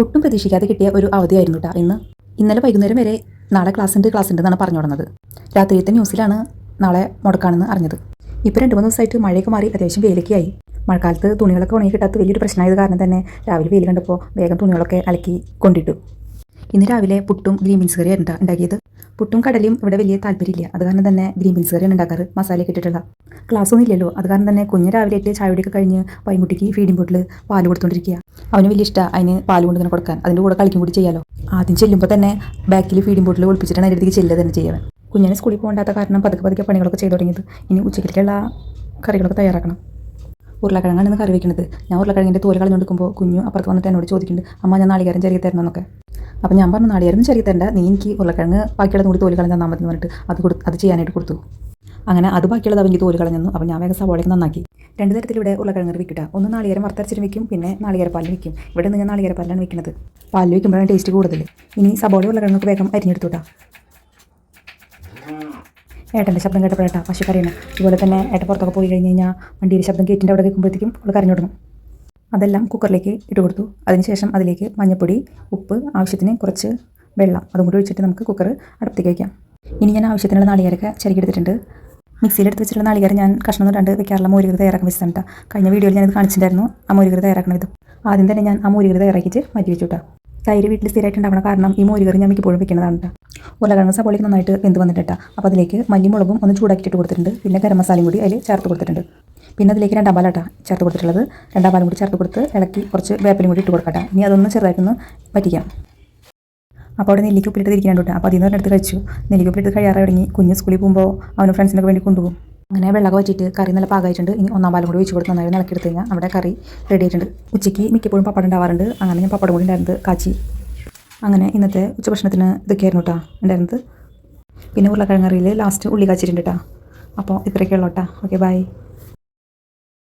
ഒട്ടും പ്രതീക്ഷിക്കാതെ കിട്ടിയ ഒരു അവധിയായിരുന്നു കേട്ടോ ഇന്നലെ വൈകുന്നേരം വരെ നാളെ ക്ലാസ് ഉണ്ട് എന്നാണ് പറഞ്ഞു തുടങ്ങുന്നത്. രാത്രിയത്തെ ന്യൂസിലാണ് നാളെ മുടക്കാണെന്ന് അറിഞ്ഞത്. ഇപ്പോൾ 2-3 ദിവസമായിട്ട് മഴയൊക്കെ മാറി അത്യാവശ്യം വെയിലൊക്കെ ആയി. മഴക്കാലത്ത് തുണികളൊക്കെ ഉണങ്ങി കിട്ടാത്ത വലിയൊരു പ്രശ്നമായത് കാരണം തന്നെ രാവിലെ വെയിൽ കണ്ടപ്പോൾ വേഗം തുണികളൊക്കെ അലക്കി കൊണ്ടിട്ടു. ഇന്ന് രാവിലെ പുട്ടും ഗ്രീൻ ബീൻസ് കറിയാണ് ഉണ്ടാക്കിയത്. പുട്ടും കടലയും ഇവിടെ വലിയ താല്പര്യമില്ല. അത് കാരണം തന്നെ ഗ്രീൻ ബീൻസ് കറിയാണ് ഉണ്ടാക്കാറ്, മസാലയൊക്കെ ഇട്ടിട്ടുള്ള. ക്ലാസ്സൊന്നും ഇല്ലല്ലോ, അത് കാരണം തന്നെ കുഞ്ഞ് രാവിലെ ആയിട്ട് ചായയുടെയൊക്കെ കഴിഞ്ഞ് വൈകുട്ടിക്ക് ഫീഡിംഗ് ബോട്ടിൽ പാല് കൊടുത്തുകൊണ്ടിരിക്കുക. അവന് വലിയ ഇഷ്ടമാണ് അതിന് പാല് കൊണ്ട് തന്നെ കൊടുക്കാൻ. അതിൻ്റെ കൂടെ കളിക്കും കൂടി ചെയ്യാമല്ലോ. ആദ്യം ചെല്ലുമ്പോൾ തന്നെ ബാക്കിൽ ഫീഡിംഗ് ബോട്ടിൽ ഒളിപ്പിച്ചിട്ടാണ് അതിൻ്റെ അടുത്തേക്ക് ചെല്ലുക തന്നെ ചെയ്യാൻ. കുഞ്ഞിനെ സ്കൂളിൽ പോകേണ്ടാത്ത കാരണം പതുക്കെ പണികളൊക്കെ ചെയ്തു തുടങ്ങിയത്. ഇനി ഉച്ചയ്ക്കുള്ള കറികളൊക്കെ തയ്യാറാക്കണം. ഉരുളക്കിഴങ്ങാണ് ഇന്ന് കറി വയ്ക്കുന്നത്. ഞാൻ ഉരുളക്കിഴങ്ങിൻ്റെ തോല് കളഞ്ഞുകൊടുക്കുമ്പോൾ കുഞ്ഞു അപ്പുറത്ത് വന്നിട്ട് എന്നോട് ചോദിക്കുന്നുണ്ട്, അമ്മ ഞാൻ നാളികേരം ചെറിയ തരണം എന്നൊക്കെ. അപ്പോൾ ഞാൻ പറഞ്ഞു, നാളികേരം ചെറിയ തരണ്ട, നീ എനിക്ക് ഉരുളക്കിഴങ്ങ് ബാക്കിയുള്ള കൂടി തോല് കളഞ്ഞാൽ തന്നാൽ മതി എന്ന് പറഞ്ഞിട്ട് അത് ചെയ്യാനായിട്ട് കൊടുത്തു. അങ്ങനെ അത് ബാക്കിയുള്ളത് അവഎനിക്ക് തോല് കളഞ്ഞു. അപ്പോൾ ഞാൻ വേഗം സവോളയൊക്കെ നന്നാക്കി. 2 തരത്തിലൂടെ ഉരുളക്കിഴങ്ങ് വിൽക്കിട്ട. ഒന്ന് നാളികേരം വറുത്തരച്ചിട്ട് വയ്ക്കും, പിന്നെ നാളികേരപ്പാലിൽ വയ്ക്കും. ഇവിടെ നിന്ന് ഞാൻ നാളികേരപ്പാലിലാണ് വയ്ക്കുന്നത്. പാലിൽ വയ്ക്കുമ്പോഴാണ് ടേസ്റ്റ് കൂടുതൽ. ഇനി സവോള ഉരുളക്കിഴങ്ങൊക്കെ വേഗം അരിഞ്ഞെടുത്തുട്ടാ. ഏട്ടൻ്റെ ശബ്ദം കേട്ടപ്പോഴേട്ടാ പശു കരയണം. ഇതുപോലെ തന്നെ ഏട്ടൻ പുറത്തൊക്കെ പോയി കഴിഞ്ഞ് കഴിഞ്ഞാൽ വണ്ടിയുടെ ശബ്ദം ഗേറ്റിൻ്റെ അവിടെ വെക്കുമ്പോഴത്തേക്കും അവൾ കരഞ്ഞു തുടങ്ങും. അതെല്ലാം കുക്കറിലേക്ക് ഇട്ട് കൊടുത്തു. അതിനുശേഷം അതിലേക്ക് മഞ്ഞൾപ്പൊടി, ഉപ്പ്, ആവശ്യത്തിന് കുറച്ച് വെള്ളം അതും കൂടി ഒഴിച്ചിട്ട് നമുക്ക് കുക്കർ അടുത്തേക്ക് വയ്ക്കാം. ഇനി ഞാൻ ആവശ്യത്തിനുള്ള നാളികേരമൊക്കെ ചെറുകിയെടുത്തിട്ടുണ്ട്. മിക്സിയിലെടുത്ത് വെച്ചിട്ടുള്ള നാളികേരം ഞാൻ കഷ്ണം തൊട്ടാണ്ട് വെക്കാറുള്ള മോരുകറി തയ്യാറാക്കാൻ വെച്ചിട്ടുണ്ട്. കഴിഞ്ഞ വീഡിയോയിൽ ഞാനത് കാണിച്ചിട്ടുണ്ടായിരുന്നു ആ മോരുകറി തയ്യാറാക്കണം ഇത്. ആദ്യം തന്നെ ഞാൻ ആ മോരുകറി തയ്യാറാക്കിയിട്ട് മാറ്റി വെച്ചുട്ടാ. തൈര് വീട്ടിൽ സ്ഥിരമായിട്ടുണ്ടാവണം, കാരണം ഈ മോരുകറി ഞാൻ മിക്കപ്പോഴും വെക്കുന്നതാണ് കേട്ടോ. ഉരുളക്കിഴങ്ങ് സവോളയ്ക്ക് നന്നായിട്ട് വെന്ത് വന്നിട്ടാ. അപ്പോൾ അതിലേക്ക് മല്ലിമുളകും ഒന്ന് ചൂടാക്കിയിട്ട് കൊടുത്തിട്ടുണ്ട്. പിന്നെ ഗരം മസാലയും കൂടി അതിൽ ചേർത്ത് കൊടുത്തിട്ടുണ്ട്. പിന്നെ അതിലേക്ക് 2 പാലാട്ടാ ചേർത്ത് കൊടുത്തിട്ടുള്ളത്. 2 പാലും കൂടി ചേർത്ത് കൊടുത്ത് ഇളക്കി കുറച്ച് വേപ്പിലും കൂടി ഇട്ട് കൊടുക്കട്ടെ. ഇനി അതൊന്ന് ചെറുതായിട്ടൊന്ന് പറ്റിക്കാം. അപ്പോൾ അവിടെ നെല്ലിക്ക ഉപ്പിലിട്ട് ഇരിക്കാണ്ട് കേട്ടോ. അപ്പോൾ അതിൽ നിന്ന് എടുത്ത് കഴിച്ചു. നെല്ലിക്ക ഉപ്പിലിട്ട് കഴിയാറ് തുടങ്ങി. കുഞ്ഞ് സ്കൂളിൽ പോകുമ്പോൾ അവന് ഫ്രണ്ട്സിനൊക്കെ വേണ്ടി കൊണ്ടുപോകും. അങ്ങനെ വെള്ളമൊക്കെ വെച്ചിട്ട് കറി നല്ല പാകമായിട്ടുണ്ട്. ഇനി 1-ാം പാലും കൂടി ഒഴിച്ച് കൊടുത്ത് നന്നായി ഇളക്കിയെടുത്ത് കഴിഞ്ഞാൽ നമ്മുടെ കറി റെഡി ആയിട്ടുണ്ട്. ഉച്ചയ്ക്ക് മിക്കപ്പോഴും പപ്പടം ഉണ്ടാവാറുണ്ട്. അങ്ങനെ ഞാൻ പപ്പടം കൂടി ഉണ്ടായിരുന്നത് കാച്ചി. അങ്ങനെ ഇന്നത്തെ ഉച്ചഭക്ഷണത്തിന് ഇതൊക്കെയായിരുന്നു കേട്ടോ ഉണ്ടായിരുന്നത്. പിന്നെ ഉരുളക്കിഴങ്ങ് കറിയിൽ ലാസ്റ്റ് ഉള്ളി കാച്ചിട്ടുണ്ട് കേട്ടോ. അപ്പോൾ ഇത്രയൊക്കെ ഉള്ളൂ കേട്ടോ. Okay, by.